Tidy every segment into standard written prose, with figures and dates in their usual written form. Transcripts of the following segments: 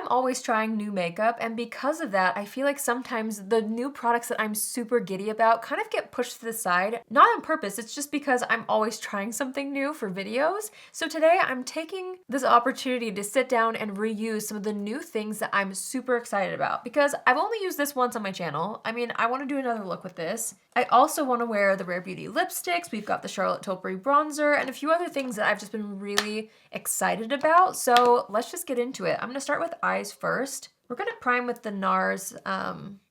I'm always trying new makeup, and because of that, I feel like sometimes the new products that I'm super giddy about kind of get pushed to the side. Not on purpose, it's just because I'm always trying something new for videos. So today I'm taking this opportunity to sit down and reuse some of the new things that I'm super excited about, because I've only used this once on my channel. I mean, I want to do another look with this. I also want to wear the Rare Beauty lipsticks. We've got the Charlotte Tilbury bronzer and a few other things that I've just been really excited about. So let's just get into it. I'm going to start with eyes first. We're going to prime with the NARS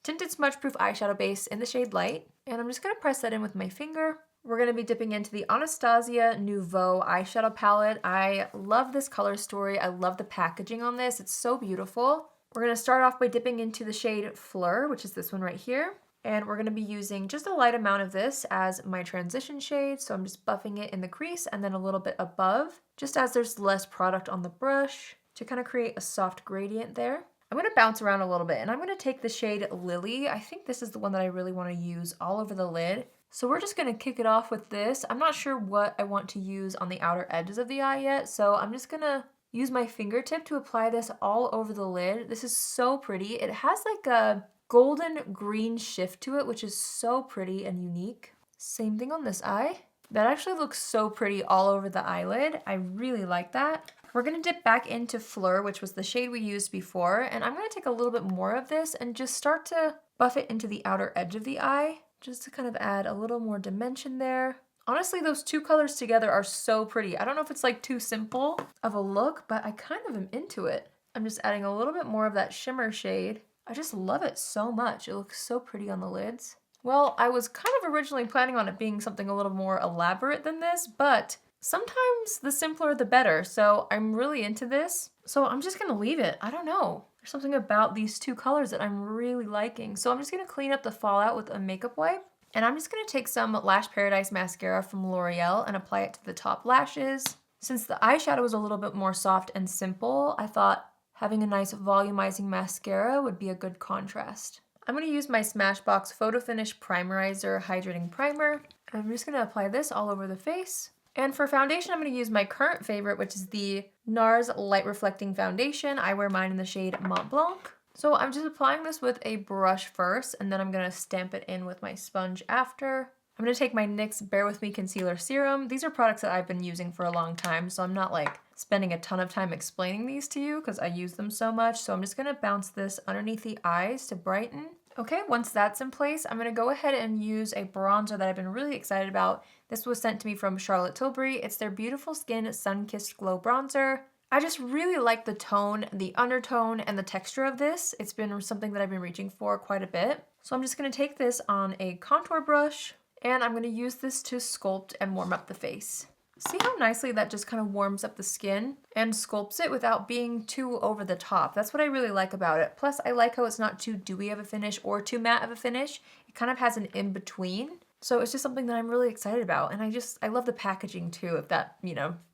Tinted Smudge Proof Eyeshadow Base in the shade Light. And I'm just going to press that in with my finger. We're going to be dipping into the Anastasia Nouveau Eyeshadow Palette. I love this color story. I love the packaging on this. It's so beautiful. We're going to start off by dipping into the shade Fleur, which is this one right here. And we're going to be using just a light amount of this as my transition shade. So I'm just buffing it in the crease and then a little bit above, just as there's less product on the brush to kind of create a soft gradient there. I'm going to bounce around a little bit and I'm going to take the shade Lily. I think this is the one that I really want to use all over the lid. So we're just going to kick it off with this. I'm not sure what I want to use on the outer edges of the eye yet. So I'm just going to use my fingertip to apply this all over the lid. This is so pretty. It has like a golden green shift to it, which is so pretty and unique. Same thing on this eye. That actually looks so pretty all over the eyelid. I really like that. We're gonna dip back into Fleur, which was the shade we used before, and I'm gonna take a little bit more of this and just start to buff it into the outer edge of the eye, just to kind of add a little more dimension there. Honestly, those two colors together are so pretty. I don't know if it's like too simple of a look, but I kind of am into it. I'm just adding a little bit more of that shimmer shade. I just love it so much. It looks so pretty on the lids. Well, I was kind of originally planning on it being something a little more elaborate than this, but sometimes the simpler the better. So I'm really into this. So I'm just gonna leave it. I don't know. There's something about these two colors that I'm really liking. So I'm just gonna clean up the fallout with a makeup wipe. And I'm just gonna take some Lash Paradise mascara from L'Oreal and apply it to the top lashes. Since the eyeshadow was a little bit more soft and simple, I thought having a nice volumizing mascara would be a good contrast. I'm going to use my Smashbox Photo Finish Primerizer Hydrating Primer. I'm just going to apply this all over the face. And for foundation, I'm going to use my current favorite, which is the NARS Light Reflecting Foundation. I wear mine in the shade Mont Blanc. So I'm just applying this with a brush first, and then I'm going to stamp it in with my sponge after. I'm going to take my NYX Bare With Me Concealer Serum. These are products that I've been using for a long time, so I'm not like spending a ton of time explaining these to you because I use them so much. So I'm just going to bounce this underneath the eyes to brighten. Okay, once that's in place, I'm going to go ahead and use a bronzer that I've been really excited about. This was sent to me from Charlotte Tilbury. It's their Beautiful Skin Sun-Kissed Glow Bronzer. I just really like the tone, the undertone, and the texture of this. It's been something that I've been reaching for quite a bit. So I'm just going to take this on a contour brush, and I'm going to use this to sculpt and warm up the face. See how nicely that just kind of warms up the skin and sculpts it without being too over the top. That's what I really like about it. Plus, I like how it's not too dewy of a finish or too matte of a finish. It kind of has an in-between. So it's just something that I'm really excited about. And I love the packaging too, if that,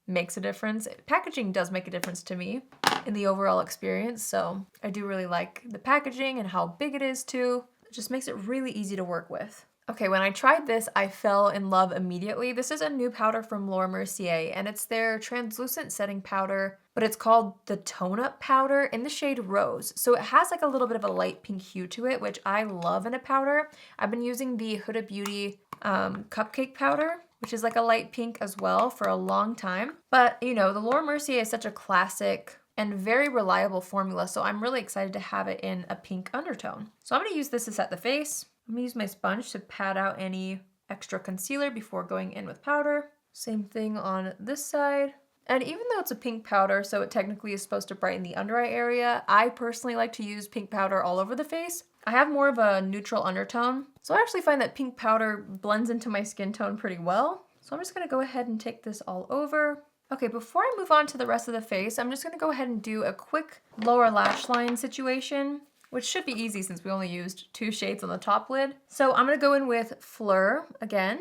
makes a difference. Packaging does make a difference to me in the overall experience. So I do really like the packaging and how big it is too. It just makes it really easy to work with. Okay, when I tried this, I fell in love immediately. This is a new powder from Laura Mercier, and it's their translucent setting powder, but it's called the Tone Up Powder in the shade Rose. So it has like a little bit of a light pink hue to it, which I love in a powder. I've been using the Huda Beauty Cupcake powder, which is like a light pink as well, for a long time. But, the Laura Mercier is such a classic and very reliable formula, so I'm really excited to have it in a pink undertone. So I'm going to use this to set the face. I'm going to use my sponge to pat out any extra concealer before going in with powder. Same thing on this side. And even though it's a pink powder, so it technically is supposed to brighten the under eye area, I personally like to use pink powder all over the face. I have more of a neutral undertone, so I actually find that pink powder blends into my skin tone pretty well. So I'm just going to go ahead and take this all over. Okay, before I move on to the rest of the face, I'm just going to go ahead and do a quick lower lash line situation, which should be easy since we only used 2 shades on the top lid. So I'm going to go in with Fleur again,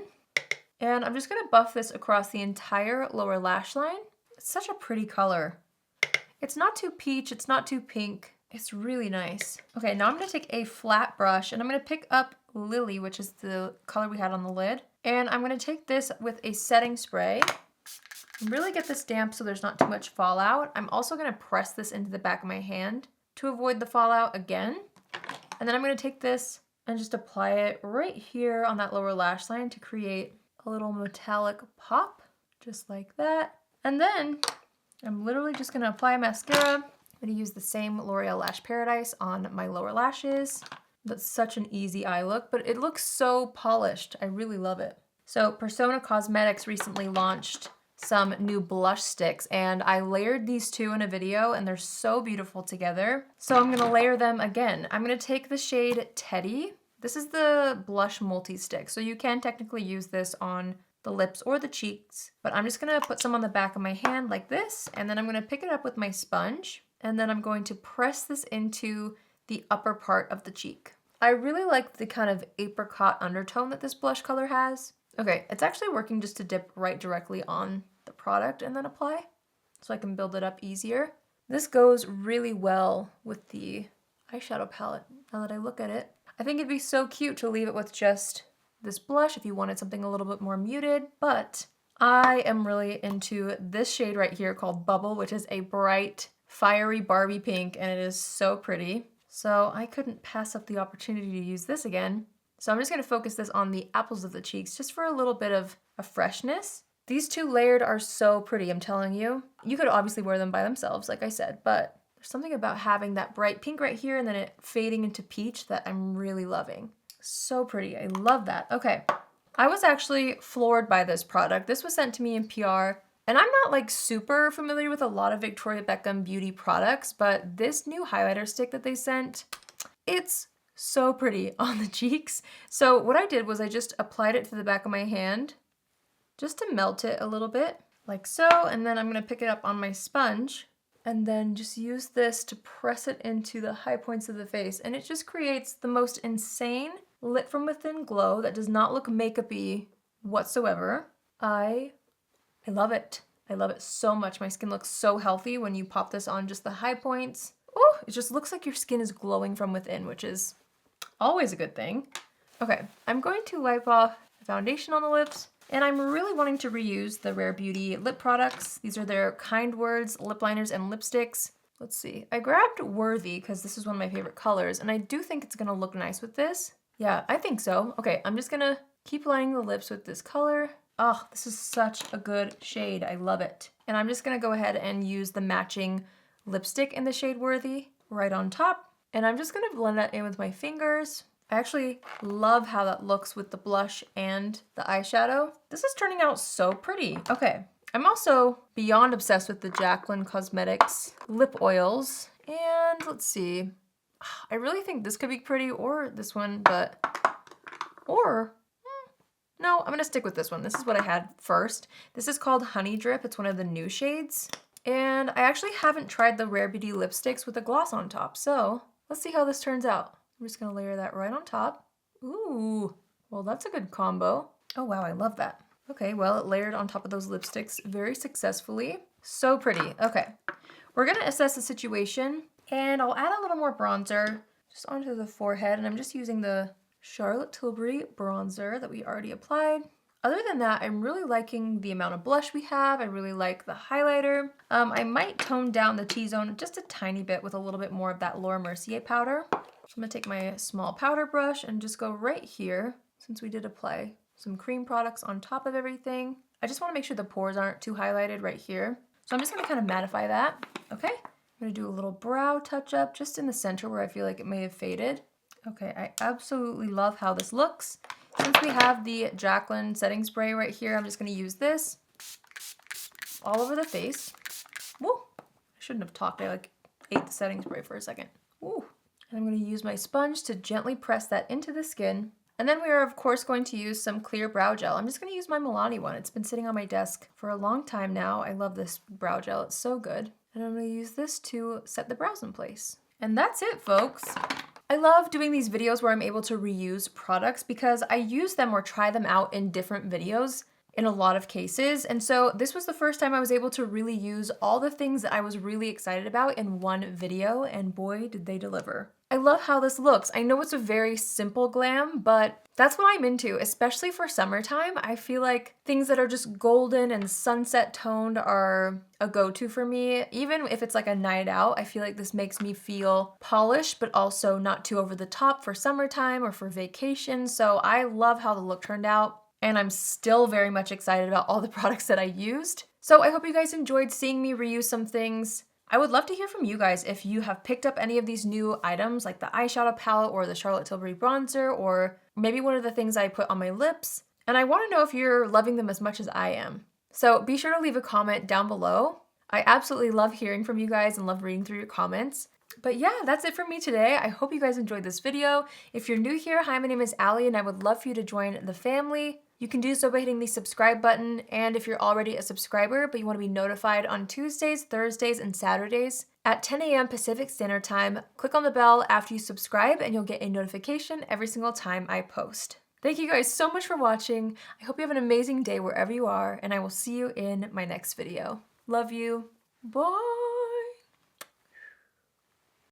and I'm just going to buff this across the entire lower lash line. It's such a pretty color. It's not too peach, it's not too pink. It's really nice. Okay, now I'm going to take a flat brush, and I'm going to pick up Lily, which is the color we had on the lid, and I'm going to take this with a setting spray. Really get this damp so there's not too much fallout. I'm also going to press this into the back of my hand to avoid the fallout again. And then I'm gonna take this and just apply it right here on that lower lash line to create a little metallic pop, just like that. And then I'm literally just gonna apply mascara. I'm gonna use the same L'Oreal Lash Paradise on my lower lashes. That's such an easy eye look, but it looks so polished. I really love it. So Persona Cosmetics recently launched some new blush sticks, and I layered these two in a video and they're so beautiful together. So I'm gonna layer them again. I'm gonna take the shade Teddy. This is the blush multi-stick, so you can technically use this on the lips or the cheeks, but I'm just gonna put some on the back of my hand like this, and then I'm gonna pick it up with my sponge, and then I'm going to press this into the upper part of the cheek. I really like the kind of apricot undertone that this blush color has. Okay, it's actually working just to dip right directly on the product and then apply, so I can build it up easier. This goes really well with the eyeshadow palette, now that I look at it. I think it'd be so cute to leave it with just this blush if you wanted something a little bit more muted, but I am really into this shade right here called Bubble, which is a bright, fiery Barbie pink, and it is so pretty. So I couldn't pass up the opportunity to use this again. So I'm just gonna focus this on the apples of the cheeks just for a little bit of a freshness. These two layered are so pretty, I'm telling you. You could obviously wear them by themselves, like I said, but there's something about having that bright pink right here and then it fading into peach that I'm really loving. So pretty, I love that. Okay, I was actually floored by this product. This was sent to me in PR, and I'm not like super familiar with a lot of Victoria Beckham beauty products, but this new highlighter stick that they sent, it's so pretty on the cheeks. So what I did was I just applied it to the back of my hand just to melt it a little bit, like so, and then I'm gonna pick it up on my sponge and then just use this to press it into the high points of the face, and it just creates the most insane lit from within glow that does not look makeup-y whatsoever. I love it. I love it so much. My skin looks so healthy when you pop this on just the high points. Oh, it just looks like your skin is glowing from within, which is always a good thing. Okay, I'm going to wipe off the foundation on the lips, and I'm really wanting to reuse the Rare Beauty lip products. These are their Kind Words lip liners and lipsticks. Let's see, I grabbed Worthy because this is one of my favorite colors, and I do think it's gonna look nice with this. Yeah, I think so. Okay, I'm just gonna keep lining the lips with this color. Oh, this is such a good shade, I love it. And I'm just gonna go ahead and use the matching lipstick in the shade Worthy right on top. And I'm just gonna blend that in with my fingers. I actually love how that looks with the blush and the eyeshadow. This is turning out so pretty. Okay, I'm also beyond obsessed with the Jaclyn Cosmetics lip oils. And let's see, I really think this could be pretty, or this one, but, no, I'm gonna stick with this one. This is what I had first. This is called Honey Drip. It's one of the new shades. And I actually haven't tried the Rare Beauty lipsticks with a gloss on top, so let's see how this turns out. I'm just gonna layer that right on top. Ooh, well, that's a good combo. Oh wow, I love that. Okay, well, it layered on top of those lipsticks very successfully. So pretty. Okay, we're gonna assess the situation, and I'll add a little more bronzer just onto the forehead, and I'm just using the Charlotte Tilbury bronzer that we already applied. Other than that, I'm really liking the amount of blush we have. I really like the highlighter. I might tone down the T-zone just a tiny bit with a little bit more of that Laura Mercier powder. So I'm gonna take my small powder brush and just go right here, since we did apply some cream products on top of everything. I just wanna make sure the pores aren't too highlighted right here. So I'm just gonna kind of mattify that, okay? I'm gonna do a little brow touch up just in the center where I feel like it may have faded. Okay, I absolutely love how this looks. Since we have the Jaclyn setting spray right here, I'm just gonna use this all over the face. Woo! I shouldn't have talked, I like ate the setting spray for a second. Woo! And I'm gonna use my sponge to gently press that into the skin. And then we are of course going to use some clear brow gel. I'm just gonna use my Milani one. It's been sitting on my desk for a long time now. I love this brow gel, it's so good. And I'm gonna use this to set the brows in place. And that's it, folks. I love doing these videos where I'm able to reuse products because I use them or try them out in different videos in a lot of cases. And so this was the first time I was able to really use all the things that I was really excited about in one video, and boy, did they deliver. I love how this looks. I know it's a very simple glam, but that's what I'm into, especially for summertime. I feel like things that are just golden and sunset toned are a go-to for me. Even if it's like a night out, I feel like this makes me feel polished, but also not too over the top for summertime or for vacation. So I love how the look turned out, and I'm still very much excited about all the products that I used. So I hope you guys enjoyed seeing me reuse some things. I would love to hear from you guys if you have picked up any of these new items like the eyeshadow palette or the Charlotte Tilbury bronzer, or maybe one of the things I put on my lips. And I want to know if you're loving them as much as I am. So be sure to leave a comment down below. I absolutely love hearing from you guys and love reading through your comments. But yeah, that's it for me today. I hope you guys enjoyed this video. If you're new here, hi, my name is Allie and I would love for you to join the family. You can do so by hitting the subscribe button, and if you're already a subscriber but you want to be notified on Tuesdays, Thursdays, and Saturdays at 10 a.m. Pacific Standard Time, click on the bell after you subscribe and you'll get a notification every single time I post. Thank you guys so much for watching. I hope you have an amazing day wherever you are, and I will see you in my next video. Love you. Bye!